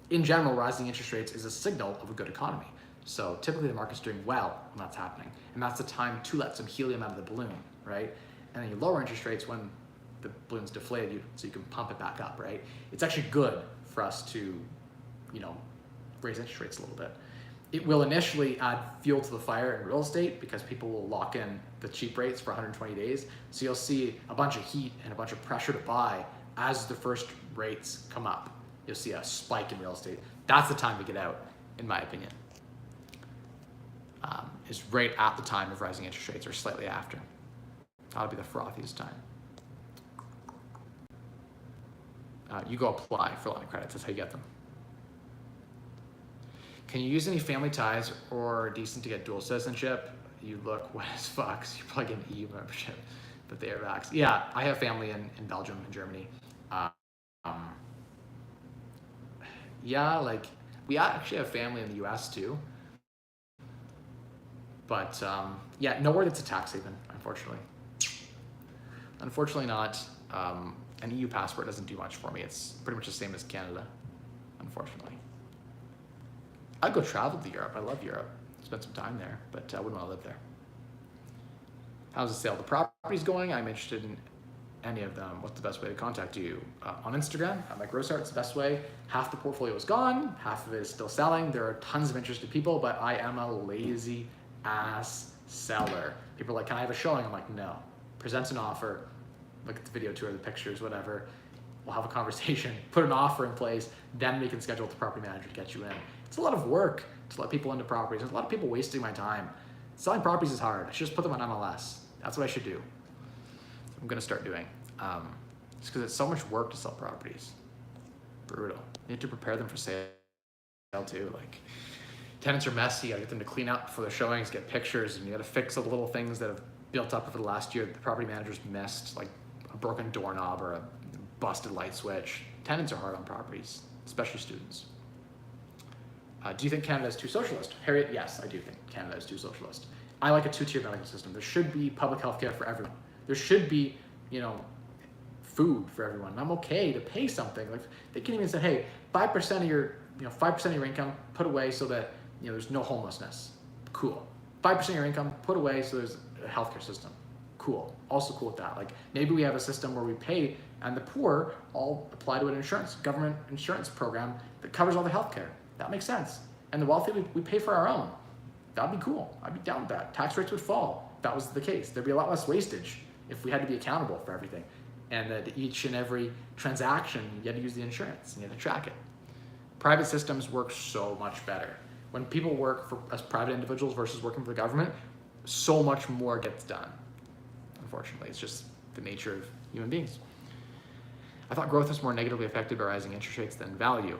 In general, rising interest rates is a signal of a good economy. So typically the market's doing well when that's happening. And that's the time to let some helium out of the balloon, right? And then you lower interest rates when the balloon's deflated, so you can pump it back up, right? It's actually good for us to, raise interest rates a little bit. It will initially add fuel to the fire in real estate because people will lock in the cheap rates for 120 days. So you'll see a bunch of heat and a bunch of pressure to buy as the first rates come up. You'll see a spike in real estate. That's the time to get out, in my opinion. Is right at the time of rising interest rates or slightly after. That'll be the frothiest time. You go apply for line of credits. That's how you get them. Can you use any family ties or decent to get dual citizenship? You look wet as fuck, so you probably get an EU membership, but they are vax. Yeah, I have family in Belgium and Germany. Yeah, like we actually have family in the US too. But yeah, nowhere that's a tax haven, unfortunately. Unfortunately not. An EU passport doesn't do much for me. It's pretty much the same as Canada, unfortunately. I'd go travel to Europe. I love Europe. Spend some time there, but I wouldn't want to live there. How's the sale of the properties going? I'm interested in any of them. What's the best way to contact you? On Instagram, at Mike Rosehart, it's the best way. Half the portfolio is gone, half of it is still selling. There are tons of interested people, but I am a lazy ass seller. People are like, can I have a showing? I'm like, no. Presents an offer, look at the video tour, the pictures, whatever. We'll have a conversation, put an offer in place, then we can schedule with the property manager to get you in. It's a lot of work to let people into properties. There's a lot of people wasting my time. Selling properties is hard. I should just put them on MLS. That's what I should do. I'm gonna start doing. Just because it's so much work to sell properties. Brutal. You need to prepare them for sale too. Like, tenants are messy. You gotta get them to clean up before the showings, get pictures, and you gotta fix the little things that have built up over the last year that the property manager's missed, like a broken doorknob or a busted light switch. Tenants are hard on properties, especially students. Do you think Canada is too socialist? Harriet, yes, I do think Canada is too socialist. I like a two-tier medical system. There should be public health care for everyone. There should be, food for everyone. And I'm okay to pay something. Like they can even say, hey, 5% of your, 5% of your income put away so that there's no homelessness. Cool. 5% of your income put away so there's a healthcare system. Cool. Also cool with that. Like maybe we have a system where we pay and the poor all apply to an government insurance program that covers all the healthcare. That makes sense. And the wealthy, we pay for our own. That'd be cool. I'd be down with that. Tax rates would fall if that was the case. There'd be a lot less wastage if we had to be accountable for everything. And that each and every transaction, you had to use the insurance and you had to track it. Private systems work so much better. When people work as private individuals versus working for the government, so much more gets done. Unfortunately, it's just the nature of human beings. I thought growth was more negatively affected by rising interest rates than value.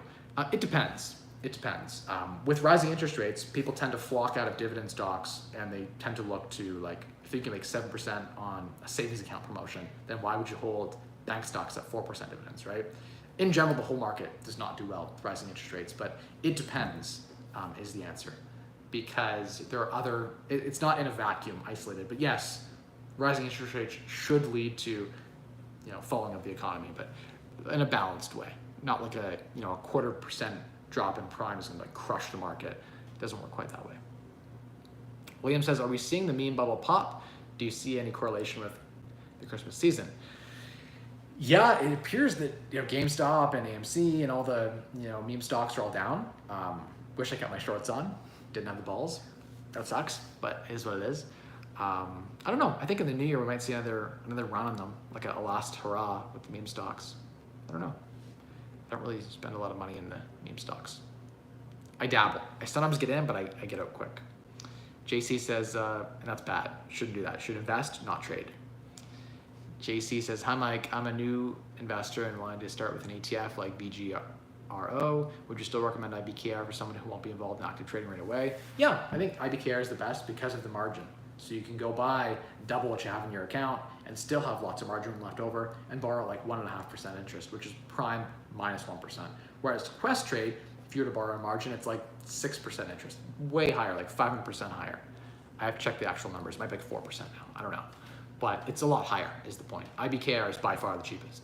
It depends. It depends. With rising interest rates, people tend to flock out of dividend stocks and they tend to look to, like, if you can make 7% on a savings account promotion, then why would you hold bank stocks at 4% dividends, right? In general, the whole market does not do well with rising interest rates, but it depends is the answer. Because there are it's not in a vacuum, isolated, but yes, rising interest rates should lead to, falling of the economy, but in a balanced way, not like a 0.25% drop in prime is going to like crush the market. It doesn't work quite that way. William says, are we seeing the meme bubble pop? Do you see any correlation with the Christmas season? Yeah, it appears that GameStop and AMC and all the meme stocks are all down. Wish I kept my shorts on. Didn't have the balls. That sucks, but it is what it is. I don't know. I think in the new year we might see another run on them, like a last hurrah with the meme stocks. I don't know. I don't really spend a lot of money in the meme stocks. I dabble. I sometimes get in, but I get out quick. JC says, and that's bad. Shouldn't do that. Should invest, not trade. JC says, hi Mike, I'm a new investor and wanted to start with an ETF like BGRO. Would you still recommend IBKR for someone who won't be involved in active trading right away? Yeah, I think IBKR is the best because of the margin. So you can go buy double what you have in your account and still have lots of margin left over and borrow like 1.5% interest, which is prime minus 1%. Whereas Questrade, if you were to borrow a margin, it's like 6% interest, way higher, like 500% higher. I have to check the actual numbers. It might be like 4% now. I don't know. But it's a lot higher is the point. IBKR is by far the cheapest.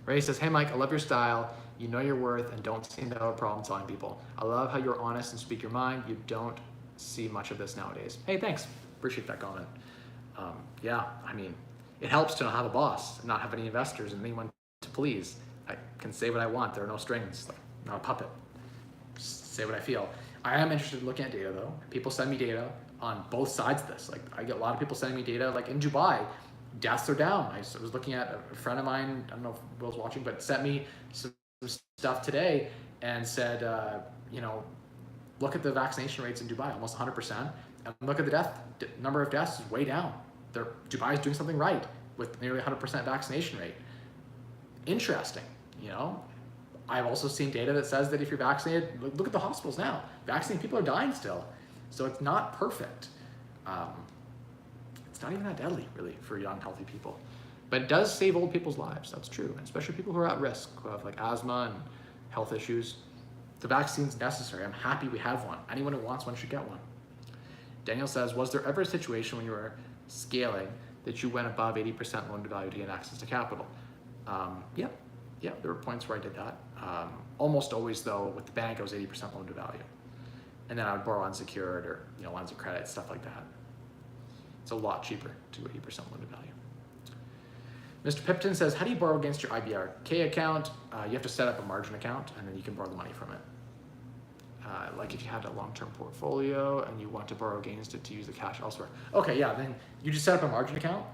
Ray says, hey Mike, I love your style. You know your worth and don't seem to have a problem telling people. I love how you're honest and speak your mind. You don't see much of this nowadays. Hey, thanks. Appreciate that comment. Yeah, I mean, it helps to not have a boss and not have any investors and anyone to please. I can say what I want. There are no strings, like, not a puppet. Just say what I feel. I am interested in looking at data though. People send me data on both sides of this. Like I get a lot of people sending me data, like in Dubai, deaths are down. I was looking at a friend of mine, I don't know if Will's watching, but sent me some stuff today and said, you know, look at the vaccination rates in Dubai, almost 100%. And look at the number of deaths is way down. Dubai is doing something right with nearly 100% vaccination rate. Interesting, you know? I've also seen data that says that if you're vaccinated, look at the hospitals now. Vaccinated people are dying still. So it's not perfect. It's not even that deadly, really, for young, healthy people. But it does save old people's lives. That's true, and especially people who are at risk, who have like asthma and health issues. The vaccine's necessary. I'm happy we have one. Anyone who wants one should get one. Daniel says, was there ever a situation when you were scaling that you went above 80% loan to value to get access to capital? Yeah, there were points where I did that. Almost always though, with the bank, I was 80% loan to value. And then I would borrow unsecured or lines of credit, stuff like that. It's a lot cheaper to go 80% loan to value. Mr. Pipton says, how do you borrow against your IBR K account? You have to set up a margin account and then you can borrow the money from it. Like if you had a long-term portfolio and you want to borrow against it to use the cash elsewhere. Okay, yeah, then you just set up a margin account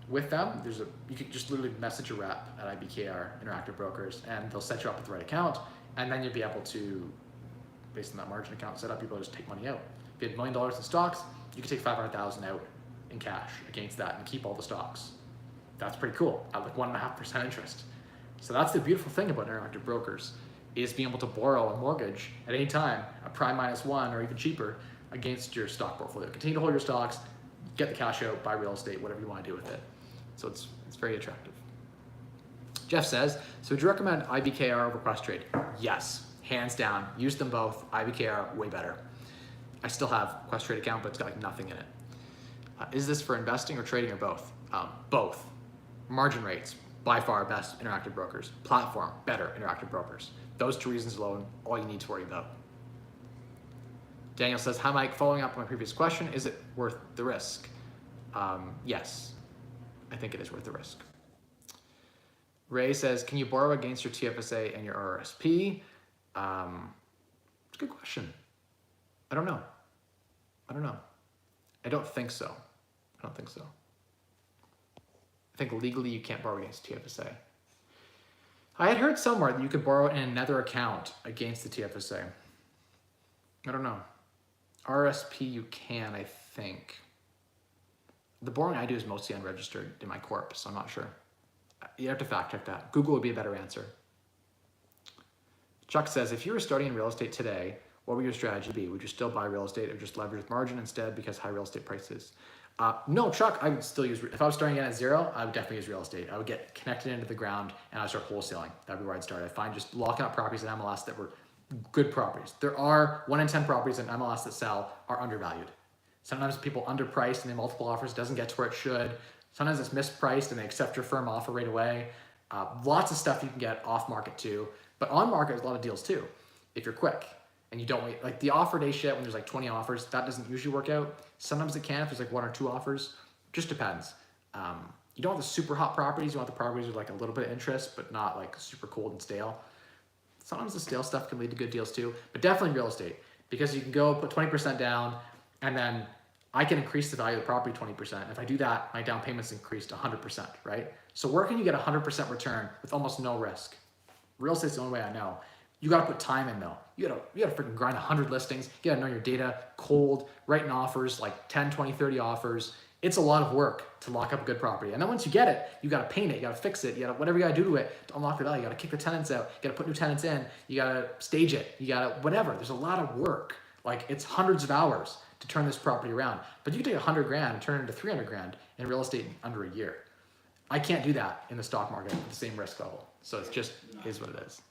with them. You can just literally message a rep at IBKR, Interactive Brokers, and they'll set you up with the right account, and then you'll be able to, based on that margin account set up, you'll be able to just take money out. If you had $1 million in stocks, you can take $500,000 out in cash against that and keep all the stocks. That's pretty cool at like 1.5% interest. So that's the beautiful thing about Interactive Brokers, is being able to borrow a mortgage at any time, a prime -1 or even cheaper, against your stock portfolio. Continue to hold your stocks, get the cash out, buy real estate, whatever you want to do with it. So it's very attractive. Jeff says, so would you recommend IBKR over Questrade? Yes, hands down. Use them both. IBKR, way better. I still have Questrade account, but it's got like nothing in it. Is this for investing or trading or both? Both. Margin rates, by far best Interactive Brokers. Platform, better Interactive Brokers. Those two reasons alone, all you need to worry about. Daniel says, hi Mike, following up on my previous question, is it worth the risk? Yes, I think it is worth the risk. Ray says, can you borrow against your Tfsa and your Rrsp? It's a good question. I don't know. I don't think so. I think legally you can't borrow against Tfsa. I had heard somewhere that you could borrow in another account against the Tfsa. I don't know. Rrsp you can, I think. The borrowing I do is mostly unregistered in my corp, so I'm not sure. You have to fact check that. Google would be a better answer. Chuck says, if you were starting in real estate today, what would your strategy be? Would you still buy real estate or just leverage margin instead because high real estate prices? No, Chuck, I would still use, if I was starting at zero, I would definitely use real estate. I would get connected into the ground and I'd start wholesaling. That'd be where I'd start. I'd find just locking up properties in MLS that were good properties. There are 1 in 10 properties in MLS that sell are undervalued. Sometimes people underpriced and they multiple offers, doesn't get to where it should. Sometimes it's mispriced and they accept your firm offer right away. Lots of stuff you can get off market too, but on market there's a lot of deals too. If you're quick and you don't wait, like the offer day shit when there's like 20 offers, that doesn't usually work out. Sometimes it can if there's like 1 or 2 offers, just depends. You don't want the super hot properties, you want the properties with like a little bit of interest, but not like super cold and stale. Sometimes the stale stuff can lead to good deals too, but definitely real estate, because you can go put 20% down and then I can increase the value of the property 20%. If I do that, my down payment's increased 100%, right? So where can you get 100% return with almost no risk? Real estate's the only way I know. You gotta put time in though. You gotta freaking grind 100 listings. You gotta know your data cold, writing offers, like 10, 20, 30 offers. It's a lot of work to lock up a good property. And then once you get it, you gotta paint it, you gotta fix it, you gotta, whatever you gotta do to it to unlock the value. You gotta kick the tenants out, you gotta put new tenants in, you gotta stage it, you gotta, whatever. There's a lot of work. Like, it's hundreds of hours to turn this property around. But you can take 100 grand and turn it into 300 grand in real estate in under a year. I can't do that in the stock market at the same risk level. So it's just is what it is.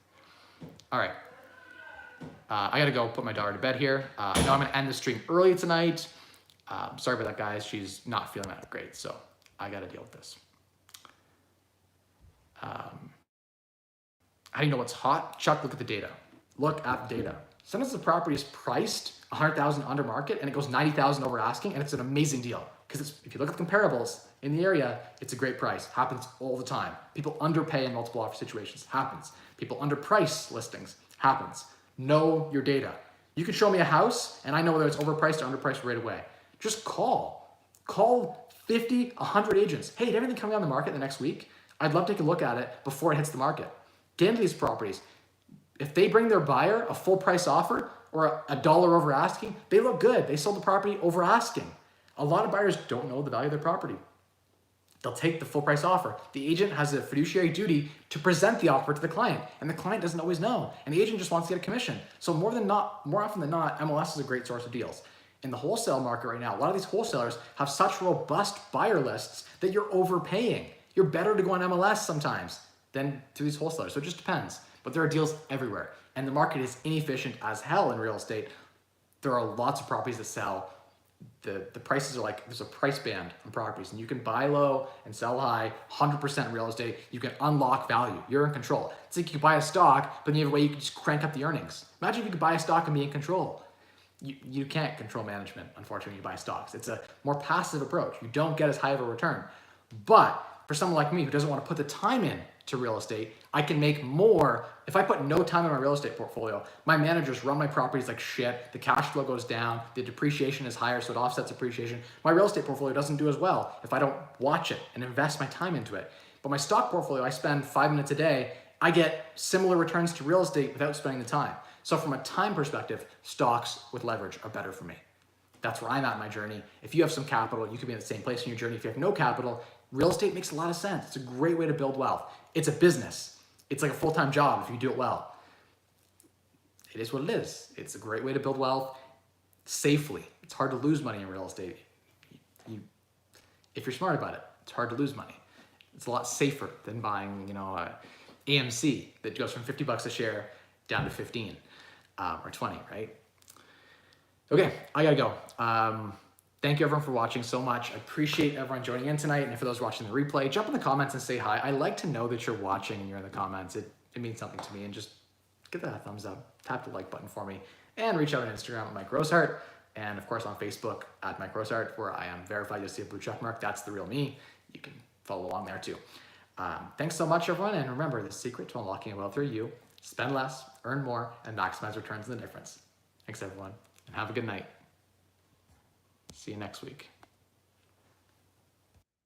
All right. I gotta go put my daughter to bed here. I know I'm gonna end the stream early tonight. Sorry about that, guys. She's not feeling that great, so I gotta deal with this. How do you know what's hot? Chuck, look at the data. Look at the data. Sometimes the property is priced 100,000 under market and it goes 90,000 over asking, and it's an amazing deal. Because if you look at the comparables in the area, it's a great price. Happens all the time. People underpay in multiple offer situations. Happens. People underprice listings. Happens. Know your data. You can show me a house and I know whether it's overpriced or underpriced right away. Just call. Call 50, 100 agents. Hey, did everything coming on the market the next week? I'd love to take a look at it before it hits the market. Get into these properties. If they bring their buyer a full price offer or a dollar over asking, they look good. They sold the property over asking. A lot of buyers don't know the value of their property. They'll take the full price offer. The agent has a fiduciary duty to present the offer to the client, and the client doesn't always know. And the agent just wants to get a commission. So more often than not, MLS is a great source of deals. In the wholesale market right now, a lot of these wholesalers have such robust buyer lists that you're overpaying. You're better to go on MLS sometimes than through these wholesalers. So it just depends. But there are deals everywhere. And the market is inefficient as hell in real estate. There are lots of properties that sell. The prices are like, there's a price band on properties, and you can buy low and sell high, 100% real estate. You can unlock value. You're in control. It's like you can buy a stock, but then you have a way you can just crank up the earnings. Imagine if you could buy a stock and be in control. You can't control management, unfortunately, when you buy stocks. It's a more passive approach. You don't get as high of a return. But for someone like me who doesn't want to put the time in to real estate, I can make more. If I put no time in my real estate portfolio, my managers run my properties like shit, the cash flow goes down, the depreciation is higher, so it offsets appreciation. My real estate portfolio doesn't do as well if I don't watch it and invest my time into it. But my stock portfolio, I spend 5 minutes a day, I get similar returns to real estate without spending the time. So from a time perspective, stocks with leverage are better for me. That's where I'm at in my journey. If you have some capital, you could be in the same place in your journey. If you have no capital, real estate makes a lot of sense. It's a great way to build wealth. It's a business. It's like a full-time job if you do it well. It is what it is. It's a great way to build wealth safely. It's hard to lose money in real estate. If you're smart about it, it's hard to lose money. It's a lot safer than buying, AMC that goes from 50 bucks a share down to 15 or 20, right? Okay, I gotta go. Thank you everyone for watching so much. I appreciate everyone joining in tonight. And for those watching the replay, jump in the comments and say hi. I like to know that you're watching and you're in the comments. It means something to me, and just give that a thumbs up. Tap the like button for me, and reach out on Instagram at Mike Rosehart. And of course on Facebook at Mike Rosehart, where I am verified. You'll see a blue check mark. That's the real me. You can follow along there too. Thanks so much everyone. And remember, the secret to unlocking a wealthier you: spend less, earn more, and maximize returns in the difference. Thanks everyone, and have a good night. See you next week.